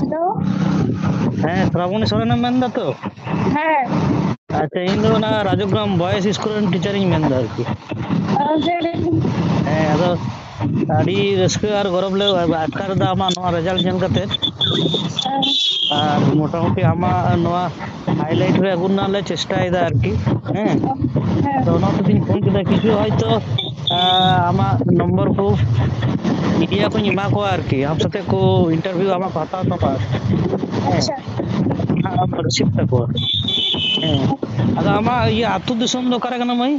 Hello. ᱦᱮᱸ ᱥᱨᱟᱵᱚᱱᱤ ᱥᱚᱨᱮᱱᱮᱢ ᱢᱮᱱᱫᱟ ᱛᱚ? ᱦᱮᱸ ᱟᱪᱪᱷᱟ, ᱤᱧ ᱫᱚ ᱚᱱᱟ ᱨᱟᱡᱚᱜᱨᱟᱢ ᱵᱚᱭᱮᱡᱽ ᱥᱠᱩᱞ ᱨᱮᱱ ᱴᱤᱪᱟᱨᱤᱧ ᱢᱮᱱᱫᱟ ᱟᱨᱠᱤ। ᱦᱮᱸ ᱟᱫᱚ ᱟᱹᱰᱤ ᱨᱟᱹᱥᱠᱟᱹ ᱟᱨ ᱜᱚᱨᱚᱵᱽ ᱞᱮ ᱟᱴᱠᱟᱨᱮᱫᱟ ᱟᱢᱟᱜ ᱱᱚᱣᱟ ᱨᱮᱡᱟᱞᱴ ᱧᱮᱞ ᱠᱟᱛᱮᱫ। ᱟᱨ ᱢᱚᱴᱟᱢᱩᱴᱤ ᱟᱢᱟᱜ ᱱᱚᱣᱟ হাইলাইট রে আগুন না হলে চেষ্টায়দা আরকি। হ্যাঁ হ্যাঁ ᱟᱫᱚ ᱚᱱᱟ ᱦᱚᱛᱮᱛᱮᱧ ᱯᱷᱳᱱ ᱠᱮᱫᱟ ᱠᱤᱪᱷᱩ ᱦᱚᱭᱛᱚ ᱟᱢᱟᱜ ᱱᱚᱢᱵᱚᱨ ᱠᱚ ᱢᱤᱰᱤয়া ᱠᱚᱧ ᱮᱢᱟ ᱠᱚᱣᱟ ᱟᱨᱠᱤ ᱟᱢ ᱥᱟᱛᱮ ᱠᱚ ᱤᱱᱴᱟᱨᱵᱷᱤᱭᱩ ᱟᱢᱟᱜ ᱠᱚ ᱦᱟᱛᱟᱣ ᱛᱟᱢᱟ ᱟᱨᱠᱤ। ᱦᱮᱸ अच्छा। ᱟᱢ ᱨᱤᱥᱤᱵᱷ ᱛᱟᱠᱚᱣᱟ। ᱦᱮᱸ ᱟᱫᱚ ᱟᱢᱟᱜ ᱤᱭᱟᱹ ᱟᱹᱛᱩ ᱫᱤᱥᱚᱢ ᱫᱚ ᱚᱠᱟᱨᱮ ᱠᱟᱱᱟ ᱢᱟᱹᱭ?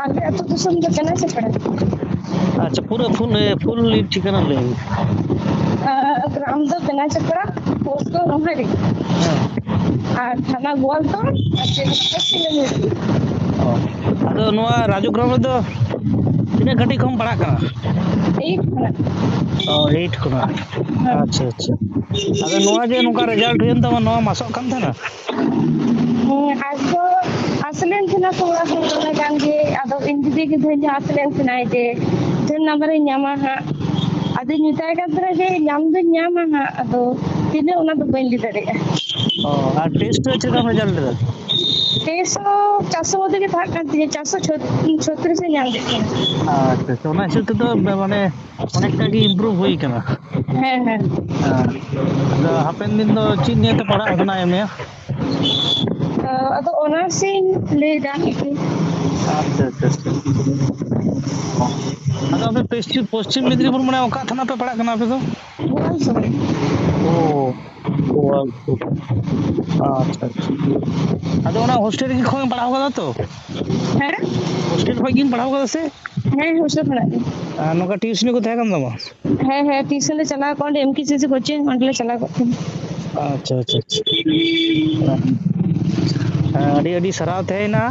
आगे तो दिसम जो कहना से पड़ा আচ্ছা পুরো ফুল ঠিকানা লই মে। ग्राम दो कहना से पड़ा पोस्ट तो रोहरी হ্যাঁ और थाना गोल तो किलोमीटर ও ᱟᱫᱚ ᱱᱚᱣᱟ ᱨᱟᱡᱚᱜᱨᱟᱢ ᱨᱮᱫᱚ ᱛᱤᱱᱟᱹᱜ ᱠᱟᱹᱴᱤᱡ ᱠᱷᱚᱱ ᱯᱟᱲᱦᱟᱜ ᱠᱟᱱᱟ? एक ᱚ 8 ᱠᱷᱚᱱᱟᱜ। ᱟᱪᱪᱷᱟ ᱟᱪᱪᱷᱟ। ᱟᱫᱚ ᱱᱚᱣᱟ ᱡᱮ ᱱᱚᱝᱠᱟ ᱨᱮᱡᱟᱞᱴ ᱦᱩᱭᱮᱱ ᱛᱟᱢᱟ ᱱᱚᱣᱟ ᱢᱟᱥᱚᱜ ᱠᱟᱱ ᱛᱟᱦᱮᱱᱟ? आज तो असलेन थे ना थोड़ा थोड़ा गान के आदो इन दीदी के धन असलेन थे ना जे धन नंबर ᱧᱟᱢᱟ ᱦᱟᱸᱜ ᱟᱫᱚ ᱧᱩᱛᱟᱭ ᱠᱟᱱ ᱛᱟᱦᱮᱸ ᱡᱮ ᱧᱟᱢ ᱫᱚᱧ ᱧᱟᱢᱟ ᱦᱟᱸᱜ ᱟᱫᱚ ᱛᱤᱱᱟᱹᱜ ᱚᱱᱟ ᱫᱚ ᱵᱟᱹᱧ ᱞᱟᱹᱭ ᱫᱟᱲᱮᱭᱟᱜᱼᱟ। ᱚ ᱟᱨ ᱴᱮᱥᱴ ᱨᱮ ᱪᱮᱫ ᱞᱮᱠᱟᱢ ᱨᱮᱡᱟᱞᱴ ᱞᱮᱫᱟ? 400 মধ্যে কি থাকার দিয়ে 436 এ ñাম দিচ্ছি। আচ্ছা আচ্ছা, ᱚᱱᱟ ᱦᱤᱥᱟᱹᱵ ᱛᱮᱫᱚ ᱢᱟᱱᱮ ᱚনেকটা ᱜᱮ ইমপ্রুভ ᱦᱩᱭ ᱠᱟᱱᱟ। হ্যাঁ হ্যাঁ ᱟᱫᱚ ᱦᱟᱯᱮᱱ ᱫᱤᱱ ᱫᱚ ᱪᱮᱫ ᱱᱤᱭᱮᱛᱮ ᱯᱟᱲᱦᱟᱜ ᱥᱟᱱᱟᱭᱮᱫ ᱢᱮᱭᱟ? ᱟᱫᱚ ᱚᱱᱟᱨᱥᱤᱧ ᱞᱟᱹᱭᱫᱟ ᱟᱪᱪᱷᱟ ᱟᱪᱪᱷᱟ ᱟᱪᱪᱷᱟ। ᱚ ᱟᱫᱚ ᱟᱯᱮ ᱯᱚᱥᱪᱤᱢ ᱢᱮᱫᱽᱱᱤᱯᱩᱨ ᱢᱟᱱᱮ ᱚᱠᱟ ᱛᱷᱟᱱᱟ ᱯᱮ ᱯᱟᱲᱟᱜ ᱠᱟᱱᱟ ᱟᱯᱮ ᱫᱚ? ᱵᱳয়াᱞ ᱥᱚᱢᱚᱭ ও গোয়ালপুর। আচ্ছা আচ্ছা। আদো ওনা হোস্টেল কি খোঁজ পড়াও কাদা তো? হ্যাঁ হোস্টেল খোঁজ গিন পড়াও কাদা সে? হ্যাঁ হোস্টেল পড়াই নৌকা টিউশনি কো থাকে কান তামা? হ্যাঁ হ্যাঁ টিউশন লে চালা কোন এমকেসিসি কোচিং অন্ডলে চালা করতেন। আচ্ছা আচ্ছা আচ্ছা। আডি আডি সারাও তাইনা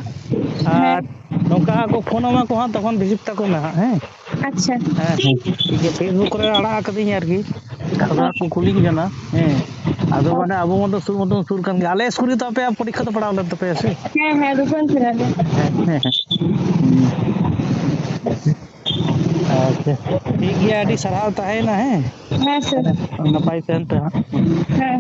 হ্যাঁ আর নৌকা কো ফোন আমা কো হ্যাঁ তখন রিসিভ তাকো মে হ্যাঁ। আচ্ছা হ্যাঁ হ্যাঁ ঠিক আছে ফেসবুক করে আড়া কাদিং আরকি খাদা কো কুলিং জানা হ্যাঁ। আদো মানে আবু মতো সুর কান গে আলে স্কুল তো আপে পরীক্ষা তো পড়াও লেন তো পে আছে। হ্যাঁ হ্যাঁ রূপন ফিরালে হ্যাঁ হ্যাঁ হ্যাঁ। আচ্ছা ঠিক গিয়া আডি সারাও তাহেনা হ্যাঁ। হ্যাঁ স্যার নাপাই তেন তে হ্যাঁ